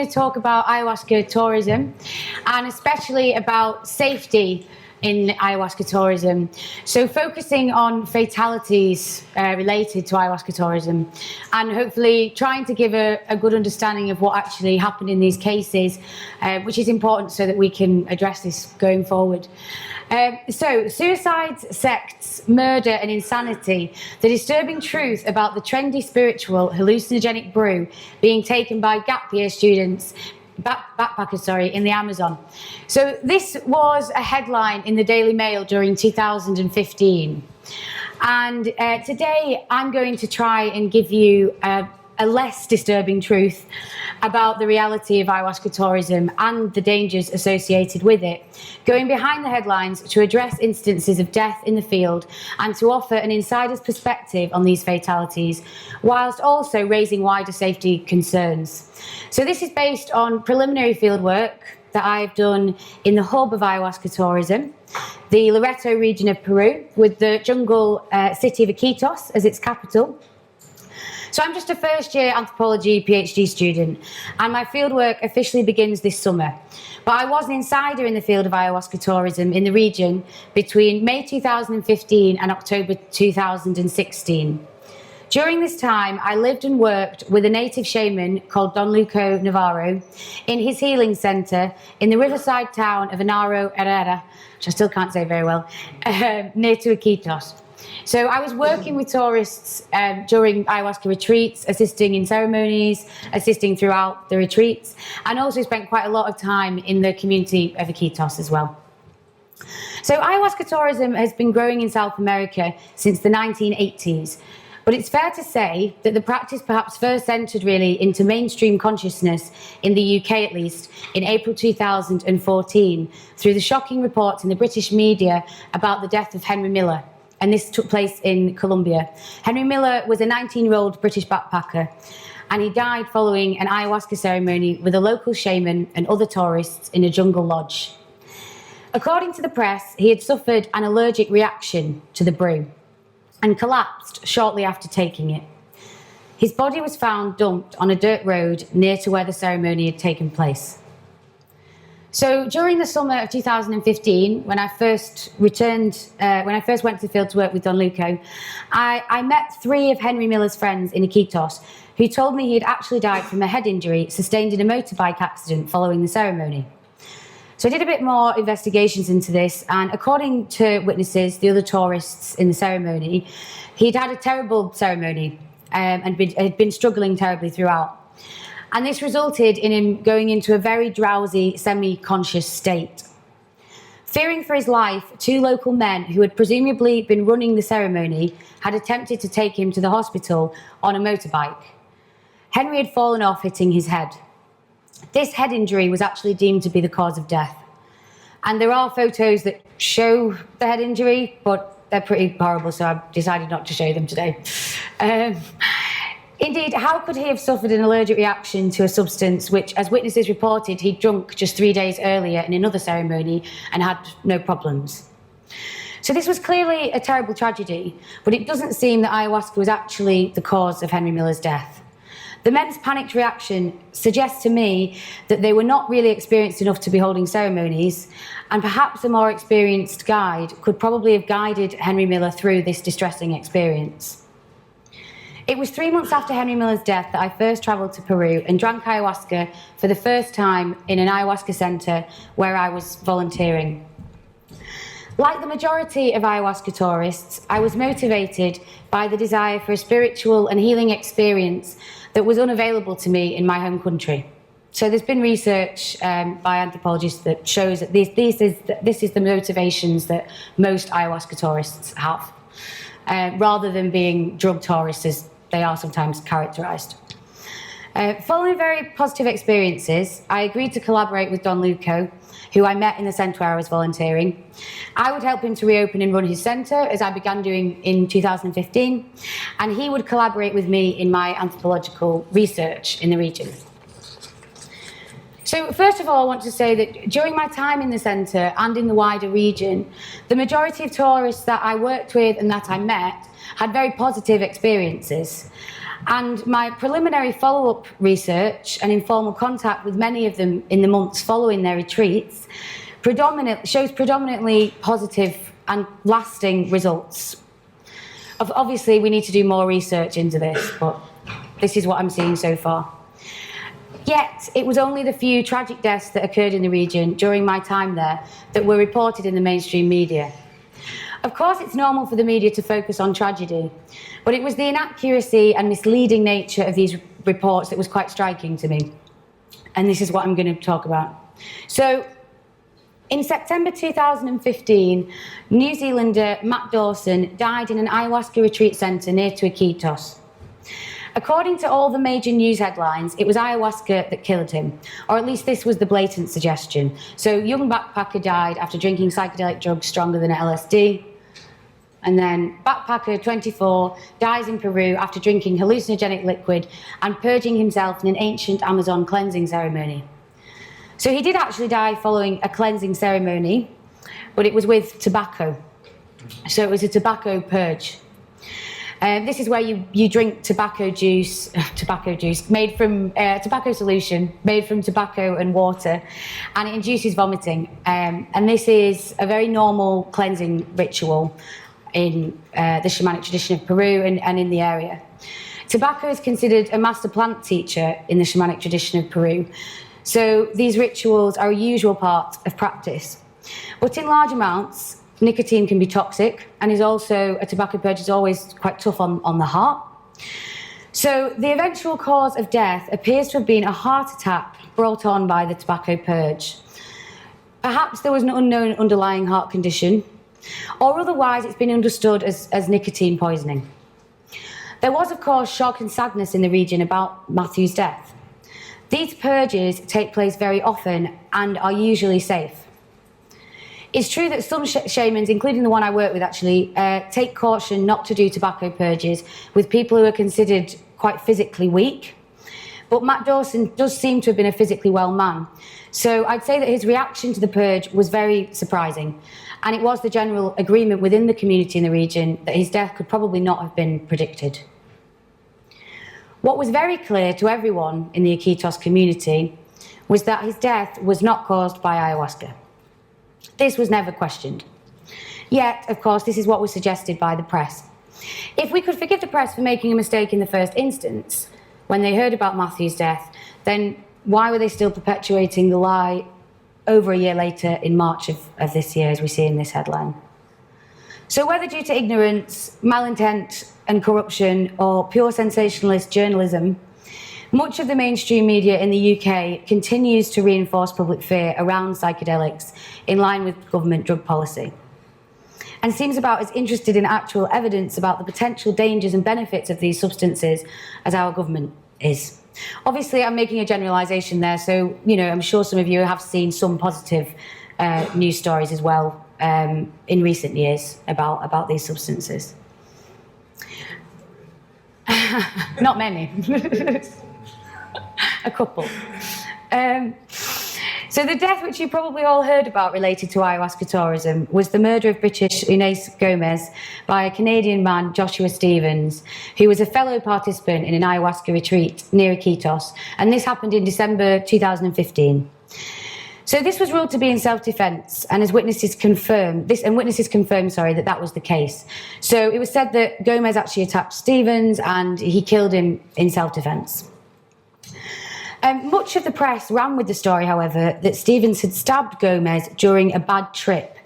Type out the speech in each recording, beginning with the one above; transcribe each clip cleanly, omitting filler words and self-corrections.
to talk about ayahuasca tourism, and especially about safety in ayahuasca tourism. So focusing on fatalities related to ayahuasca tourism, and hopefully trying to give a good understanding of what actually happened in these cases, which is important so that we can address this going forward. So suicides, sects, murder and insanity, the disturbing truth about the trendy spiritual hallucinogenic brew being taken by gap year students, backpackers, in the Amazon. So this was a headline in the Daily Mail during 2015. And today I'm going to try and give you a less disturbing truth about the reality of ayahuasca tourism and the dangers associated with it, going behind the headlines to address instances of death in the field and to offer an insider's perspective on these fatalities, whilst also raising wider safety concerns. So this is based on preliminary fieldwork that I've done in the hub of ayahuasca tourism, the Loreto region of Peru, with the jungle city of Iquitos as its capital. So I'm just a first-year anthropology PhD student, and my fieldwork officially begins this summer. But I was an insider in the field of ayahuasca tourism in the region between May 2015 and October 2016. During this time, I lived and worked with a native shaman called Don Luco Navarro in his healing centre in the riverside town of Anaro Herrera, which I still can't say very well, near to Iquitos. So I was working with tourists during ayahuasca retreats, assisting in ceremonies, assisting throughout the retreats, and also spent quite a lot of time in the community of Iquitos as well. So ayahuasca tourism has been growing in South America since the 1980s, but it's fair to say that the practice perhaps first entered really into mainstream consciousness, in the UK at least, in April 2014, through the shocking reports in the British media about the death of Henry Miller. And this took place in Colombia. Henry Miller was a 19-year-old British backpacker, and he died following an ayahuasca ceremony with a local shaman and other tourists in a jungle lodge. According to the press, he had suffered an allergic reaction to the brew and collapsed shortly after taking it. His body was found dumped on a dirt road near to where the ceremony had taken place. So during the summer of 2015, when I first went to the field to work with Don Luco, I met 3 of Henry Miller's friends in Iquitos who told me he had actually died from a head injury sustained in a motorbike accident following the ceremony. So I did a bit more investigations into this, and according to witnesses, the other tourists in the ceremony, he'd had a terrible ceremony and had been struggling terribly throughout. And this resulted in him going into a very drowsy, semi-conscious state. Fearing for his life, 2 local men who had presumably been running the ceremony had attempted to take him to the hospital on a motorbike. Henry had fallen off, hitting his head. This head injury was actually deemed to be the cause of death. And there are photos that show the head injury, but they're pretty horrible, so I decided not to show them today. Indeed, how could he have suffered an allergic reaction to a substance which, as witnesses reported, he'd drunk just 3 days earlier in another ceremony and had no problems? So this was clearly a terrible tragedy, but it doesn't seem that ayahuasca was actually the cause of Henry Miller's death. The men's panicked reaction suggests to me that they were not really experienced enough to be holding ceremonies, and perhaps a more experienced guide could probably have guided Henry Miller through this distressing experience. It was 3 months after Henry Miller's death that I first travelled to Peru and drank ayahuasca for the first time in an ayahuasca centre where I was volunteering. Like the majority of ayahuasca tourists, I was motivated by the desire for a spiritual and healing experience that was unavailable to me in my home country. So there's been research by anthropologists that shows that this is the motivations that most ayahuasca tourists have, rather than being drug tourists as they are sometimes characterised. Following very positive experiences, I agreed to collaborate with Don Luco, who I met in the centre where I was volunteering. I would help him to reopen and run his centre, as I began doing in 2015, and he would collaborate with me in my anthropological research in the region. So first of all, I want to say that during my time in the centre and in the wider region, the majority of tourists that I worked with and that I met had very positive experiences. And my preliminary follow-up research and informal contact with many of them in the months following their retreats shows predominantly positive and lasting results. Obviously, we need to do more research into this, but this is what I'm seeing so far. Yet, it was only the few tragic deaths that occurred in the region during my time there that were reported in the mainstream media. Of course, it's normal for the media to focus on tragedy, but it was the inaccuracy and misleading nature of these reports that was quite striking to me. And this is what I'm going to talk about. So, in September 2015, New Zealander Matt Dawson died in an ayahuasca retreat centre near to Iquitos. According to all the major news headlines, it was ayahuasca that killed him, or at least this was the blatant suggestion. So, young backpacker died after drinking psychedelic drugs stronger than LSD. And then backpacker 24 dies in Peru after drinking hallucinogenic liquid and purging himself in an ancient Amazon cleansing ceremony. So he did actually die following a cleansing ceremony, but it was with tobacco. So it was a tobacco purge. This is where you drink tobacco juice made from tobacco solution, made from tobacco and water, and it induces vomiting. And this is a very normal cleansing ritual in the shamanic tradition of Peru and in the area. Tobacco is considered a master plant teacher in the shamanic tradition of Peru. So these rituals are a usual part of practice. But in large amounts, nicotine can be toxic, and a tobacco purge is always quite tough on the heart. So the eventual cause of death appears to have been a heart attack brought on by the tobacco purge. Perhaps there was an unknown underlying heart condition, or otherwise it's been understood as nicotine poisoning. There was, of course, shock and sadness in the region about Matthew's death. These purges take place very often and are usually safe. It's true that some shamans, including the one I work with actually, take caution not to do tobacco purges with people who are considered quite physically weak. But Matt Dawson does seem to have been a physically well man. So I'd say that his reaction to the purge was very surprising. And it was the general agreement within the community in the region that his death could probably not have been predicted. What was very clear to everyone in the Iquitos community was that his death was not caused by ayahuasca. This was never questioned. Yet, of course, this is what was suggested by the press. If we could forgive the press for making a mistake in the first instance, when they heard about Matthew's death, then why were they still perpetuating the lie over a year later in March of this year, as we see in this headline? So whether due to ignorance, malintent and corruption, or pure sensationalist journalism, much of the mainstream media in the UK continues to reinforce public fear around psychedelics in line with government drug policy, and seems about as interested in actual evidence about the potential dangers and benefits of these substances as our government is. Obviously, I'm making a generalisation there, so I'm sure some of you have seen some positive news stories as well in recent years about these substances. Not many. A couple. So the death which you probably all heard about related to ayahuasca tourism was the murder of British Eunice Gomez by a Canadian man, Joshua Stevens, who was a fellow participant in an ayahuasca retreat near Iquitos, and this happened in December 2015. So this was ruled to be in self-defence, and witnesses confirmed that was the case. So it was said that Gomez actually attacked Stevens and he killed him in self-defence. Much of the press ran with the story, however, that Stevens had stabbed Gomez during a bad trip,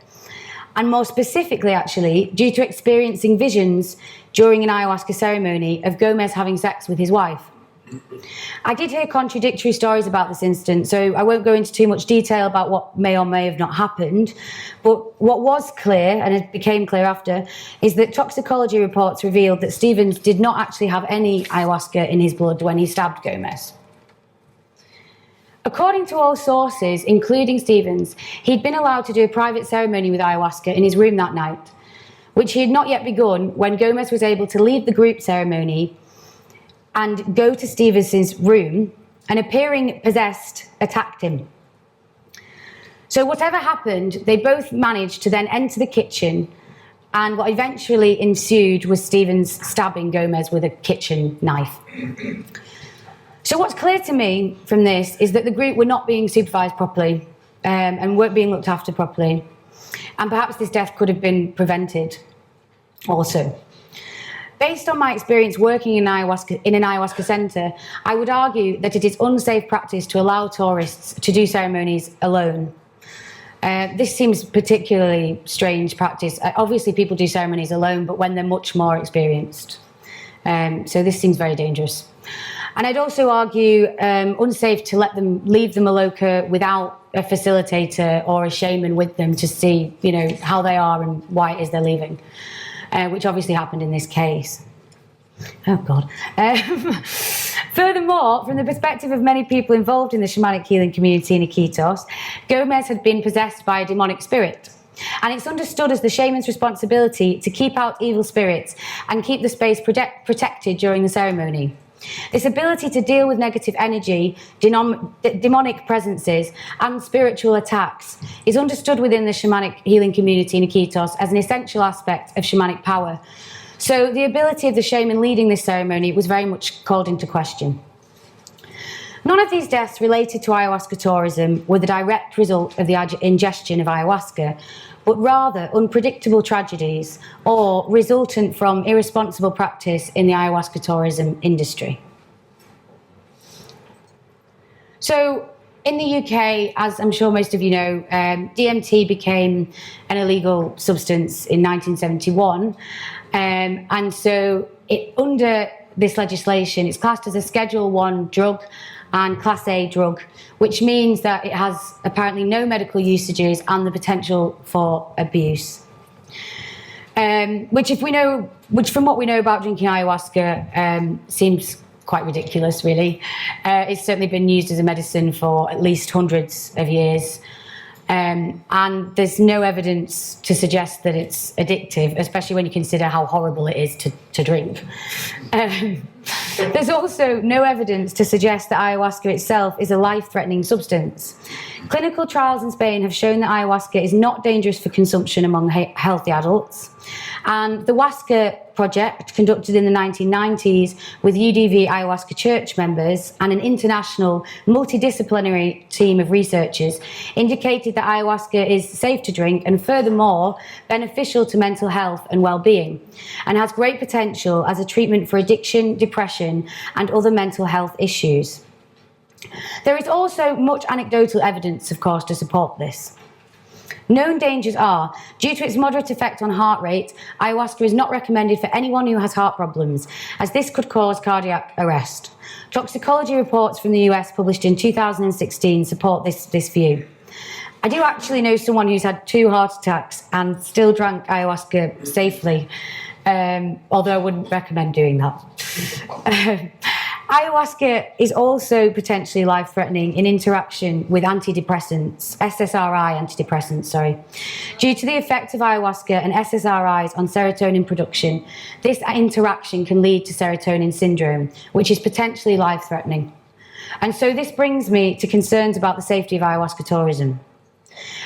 and more specifically, actually, due to experiencing visions during an ayahuasca ceremony of Gomez having sex with his wife. I did hear contradictory stories about this incident, so I won't go into too much detail about what may or may have not happened, but what was clear, and it became clear after, is that toxicology reports revealed that Stevens did not actually have any ayahuasca in his blood when he stabbed Gomez. According to all sources, including Stevens, he'd been allowed to do a private ceremony with ayahuasca in his room that night, which he had not yet begun when Gomez was able to leave the group ceremony and go to Stevens' room, and appearing possessed, attacked him. So whatever happened, they both managed to then enter the kitchen and what eventually ensued was Stevens stabbing Gomez with a kitchen knife. So what's clear to me from this is that the group were not being supervised properly and weren't being looked after properly. And perhaps this death could have been prevented also. Based on my experience working in an ayahuasca centre, I would argue that it is unsafe practice to allow tourists to do ceremonies alone. This seems particularly strange practice. Obviously, people do ceremonies alone, but when they're much more experienced. So this seems very dangerous. And I'd also argue unsafe to let them leave the Maloka without a facilitator or a shaman with them to see, you know, how they are and why it is they're leaving, which obviously happened in this case. Oh, God. Furthermore, from the perspective of many people involved in the shamanic healing community in Iquitos, Gomez had been possessed by a demonic spirit. And it's understood as the shaman's responsibility to keep out evil spirits and keep the space protected during the ceremony. This ability to deal with negative energy, demonic presences, and spiritual attacks is understood within the shamanic healing community in Iquitos as an essential aspect of shamanic power. So the ability of the shaman leading this ceremony was very much called into question. None of these deaths related to ayahuasca tourism were the direct result of the ingestion of ayahuasca, but rather unpredictable tragedies or resultant from irresponsible practice in the ayahuasca tourism industry. So in the UK, as I'm sure most of you know, DMT became an illegal substance in 1971. And so under this legislation, it's classed as a Schedule I drug and Class A drug, which means that it has apparently no medical usages and the potential for abuse. Which from what we know about drinking ayahuasca, seems quite ridiculous, really. It's certainly been used as a medicine for at least hundreds of years. And there's no evidence to suggest that it's addictive, especially when you consider how horrible it is to drink. There's also no evidence to suggest that ayahuasca itself is a life-threatening substance. Clinical trials in Spain have shown that ayahuasca is not dangerous for consumption among healthy adults. And the Huasca project, conducted in the 1990s with UDV ayahuasca church members and an international multidisciplinary team of researchers, indicated that ayahuasca is safe to drink and furthermore beneficial to mental health and well-being, and has great potential as a treatment for addiction, depression, and other mental health issues. There is also much anecdotal evidence, of course, to support this. Known dangers are, due to its moderate effect on heart rate, ayahuasca is not recommended for anyone who has heart problems, as this could cause cardiac arrest. Toxicology reports from the US published in 2016 support this view. I do actually know someone who's had 2 heart attacks and still drank ayahuasca safely, although I wouldn't recommend doing that. Ayahuasca is also potentially life-threatening in interaction with antidepressants, SSRI antidepressants, Due to the effect of ayahuasca and SSRIs on serotonin production, this interaction can lead to serotonin syndrome, which is potentially life-threatening. And so this brings me to concerns about the safety of ayahuasca tourism.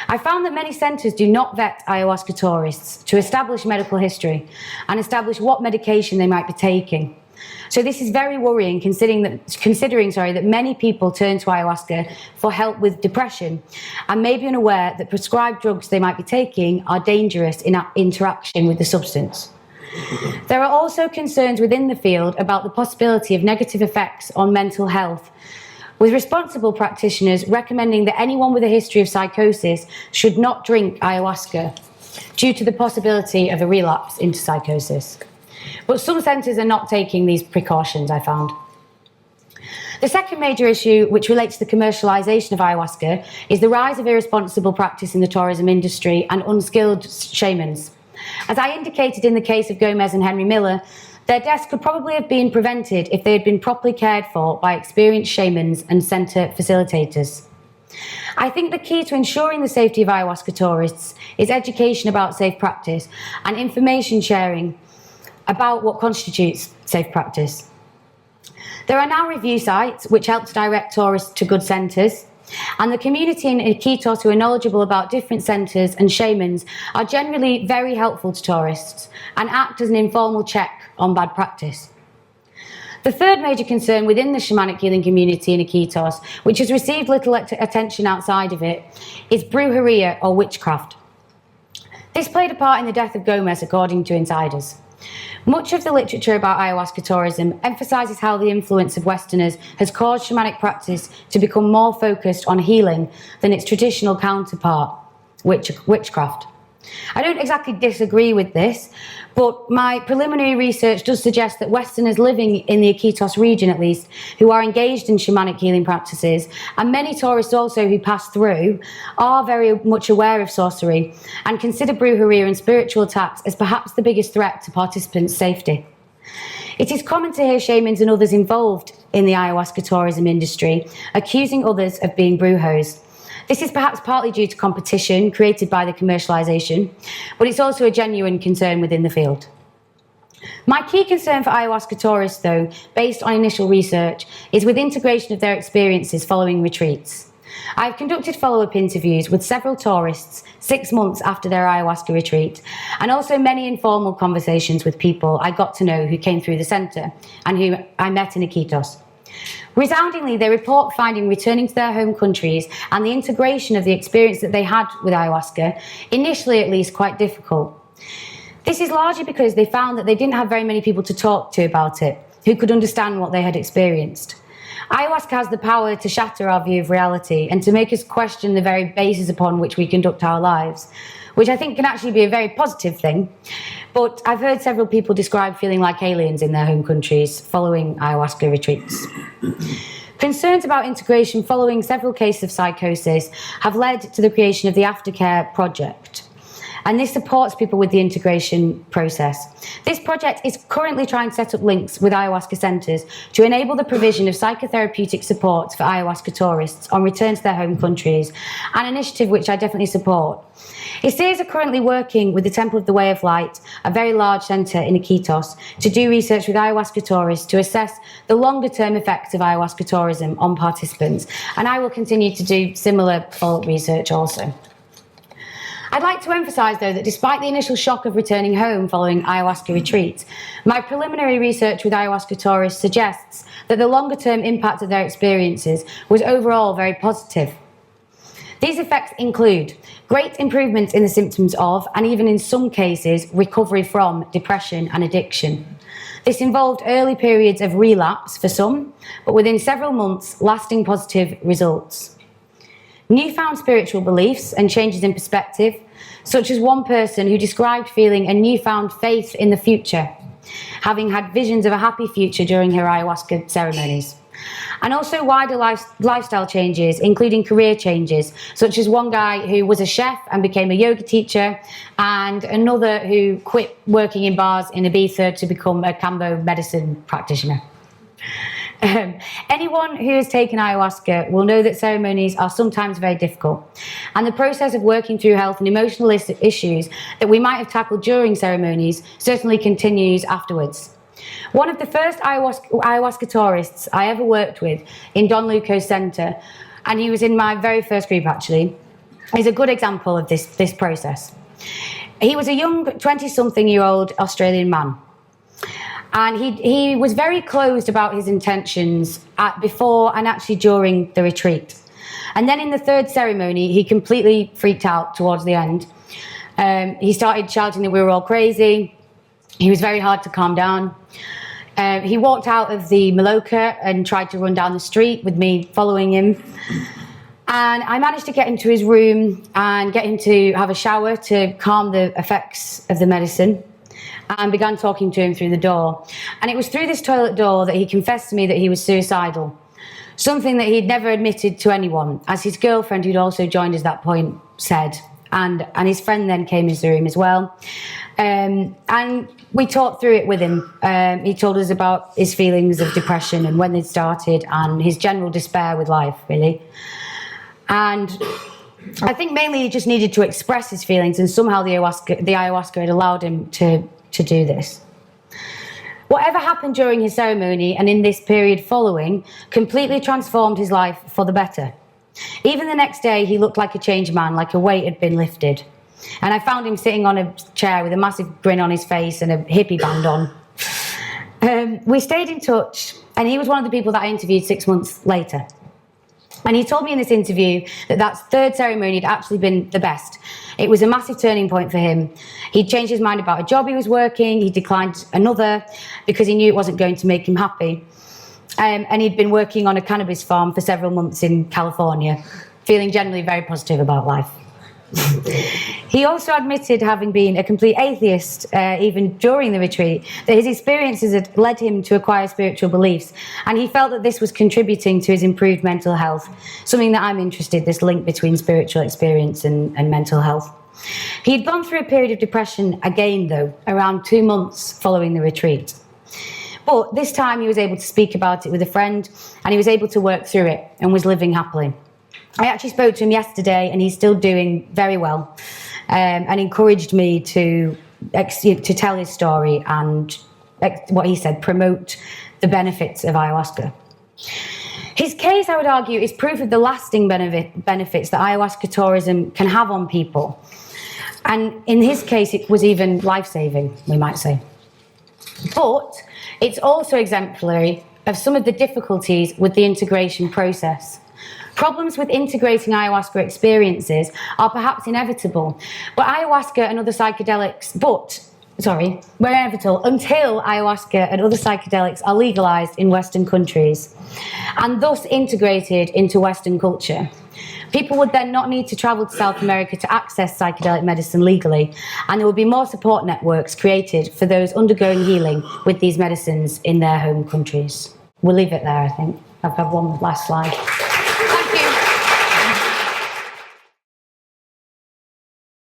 I found that many centres do not vet ayahuasca tourists to establish medical history and establish what medication they might be taking. So this is very worrying, considering that many people turn to ayahuasca for help with depression and may be unaware that prescribed drugs they might be taking are dangerous in interaction with the substance. There are also concerns within the field about the possibility of negative effects on mental health, with responsible practitioners recommending that anyone with a history of psychosis should not drink ayahuasca due to the possibility of a relapse into psychosis. But some centres are not taking these precautions, I found. The second major issue, which relates to the commercialisation of ayahuasca, is the rise of irresponsible practice in the tourism industry and unskilled shamans. As I indicated in the case of Gomez and Henry Miller, their deaths could probably have been prevented if they had been properly cared for by experienced shamans and centre facilitators. I think the key to ensuring the safety of ayahuasca tourists is education about safe practice and information sharing about what constitutes safe practice. There are now review sites which help to direct tourists to good centres. And the community in Iquitos who are knowledgeable about different centres and shamans are generally very helpful to tourists and act as an informal check on bad practice. The third major concern within the shamanic healing community in Iquitos, which has received little attention outside of it, is brujeria or witchcraft. This played a part in the death of Gomez, according to insiders. Much of the literature about ayahuasca tourism emphasises how the influence of Westerners has caused shamanic practice to become more focused on healing than its traditional counterpart, witchcraft. I don't exactly disagree with this, but my preliminary research does suggest that Westerners living in the Iquitos region, at least, who are engaged in shamanic healing practices, and many tourists also who pass through, are very much aware of sorcery and consider brujeria and spiritual attacks as perhaps the biggest threat to participants' safety. It is common to hear shamans and others involved in the ayahuasca tourism industry accusing others of being brujos. This is perhaps partly due to competition created by the commercialisation, but it's also a genuine concern within the field. My key concern for ayahuasca tourists, though, based on initial research, is with integration of their experiences following retreats. I've conducted follow-up interviews with several tourists 6 months after their ayahuasca retreat, and also many informal conversations with people I got to know who came through the centre and who I met in Iquitos. Resoundingly, they report finding returning to their home countries and the integration of the experience that they had with ayahuasca, initially at least, quite difficult. This is largely because they found that they didn't have very many people to talk to about it, who could understand what they had experienced. Ayahuasca has the power to shatter our view of reality and to make us question the very basis upon which we conduct our lives, which I think can actually be a very positive thing. But I've heard several people describe feeling like aliens in their home countries following ayahuasca retreats. Concerns about integration following several cases of psychosis have led to the creation of the Aftercare Project. And this supports people with the integration process. This project is currently trying to set up links with ayahuasca centres to enable the provision of psychotherapeutic support for ayahuasca tourists on return to their home countries, an initiative which I definitely support. ISEAs are currently working with the Temple of the Way of Light, a very large centre in Iquitos, to do research with ayahuasca tourists to assess the longer-term effects of ayahuasca tourism on participants, and I will continue to do similar follow-up research also. I'd like to emphasise, though, that despite the initial shock of returning home following ayahuasca retreats, my preliminary research with ayahuasca tourists suggests that the longer-term impact of their experiences was overall very positive. These effects include great improvements in the symptoms of, and even in some cases, recovery from depression and addiction. This involved early periods of relapse for some, but within several months, lasting positive results. Newfound spiritual beliefs and changes in perspective, such as one person who described feeling a newfound faith in the future, having had visions of a happy future during her ayahuasca ceremonies. And also wider lifestyle changes, including career changes, such as one guy who was a chef and became a yoga teacher, and another who quit working in bars in Ibiza to become a Kambo medicine practitioner. Anyone who has taken ayahuasca will know that ceremonies are sometimes very difficult, and the process of working through health and emotional issues that we might have tackled during ceremonies certainly continues afterwards. One of the first ayahuasca tourists I ever worked with in Don Luco's centre, and he was in my very first group actually, is a good example of this process. He was a young 20-something-year-old Australian man. And he was very closed about his intentions before and actually during the retreat. And then in the third ceremony, he completely freaked out towards the end. He started shouting that we were all crazy. He was very hard to calm down. He walked out of the Maloka and tried to run down the street with me following him. And I managed to get him to his room and get him to have a shower to calm the effects of the medicine, and began talking to him through the door. And it was through this toilet door that he confessed to me that he was suicidal, something that he'd never admitted to anyone, as his girlfriend, who'd also joined us at that point, said. And his friend then came into the room as well. And we talked through it with him. He told us about his feelings of depression and when they'd started and his general despair with life, really. And I think mainly he just needed to express his feelings, and somehow the ayahuasca had allowed him to do this. Whatever happened during his ceremony and in this period following completely transformed his life for the better. Even the next day, he looked like a changed man, like a weight had been lifted. And I found him sitting on a chair with a massive grin on his face and a hippie band on. We stayed in touch, and he was one of the people that I interviewed 6 months later. And he told me in this interview that that third ceremony had actually been the best. It was a massive turning point for him. He'd changed his mind about a job he was working. He declined another because he knew it wasn't going to make him happy. And he'd been working on a cannabis farm for several months in California, feeling generally very positive about life. He also admitted, having been a complete atheist even during the retreat, that his experiences had led him to acquire spiritual beliefs, and he felt that this was contributing to his improved mental health, something that I'm interested, this link between spiritual experience and mental health. He'd gone through a period of depression again, though, around 2 months following the retreat. But this time he was able to speak about it with a friend, and he was able to work through it and was living happily. I actually spoke to him yesterday, and he's still doing very well, and encouraged me to tell his story and, what he said, promote the benefits of ayahuasca. His case, I would argue, is proof of the lasting benefits that ayahuasca tourism can have on people. And in his case, it was even life-saving, we might say. But it's also exemplary of some of the difficulties with the integration process. Problems with integrating ayahuasca experiences are perhaps inevitable, but ayahuasca and other psychedelics, were inevitable until ayahuasca and other psychedelics are legalized in Western countries and thus integrated into Western culture. People would then not need to travel to South America to access psychedelic medicine legally, and there would be more support networks created for those undergoing healing with these medicines in their home countries. We'll leave it there, I think. I've got one last slide.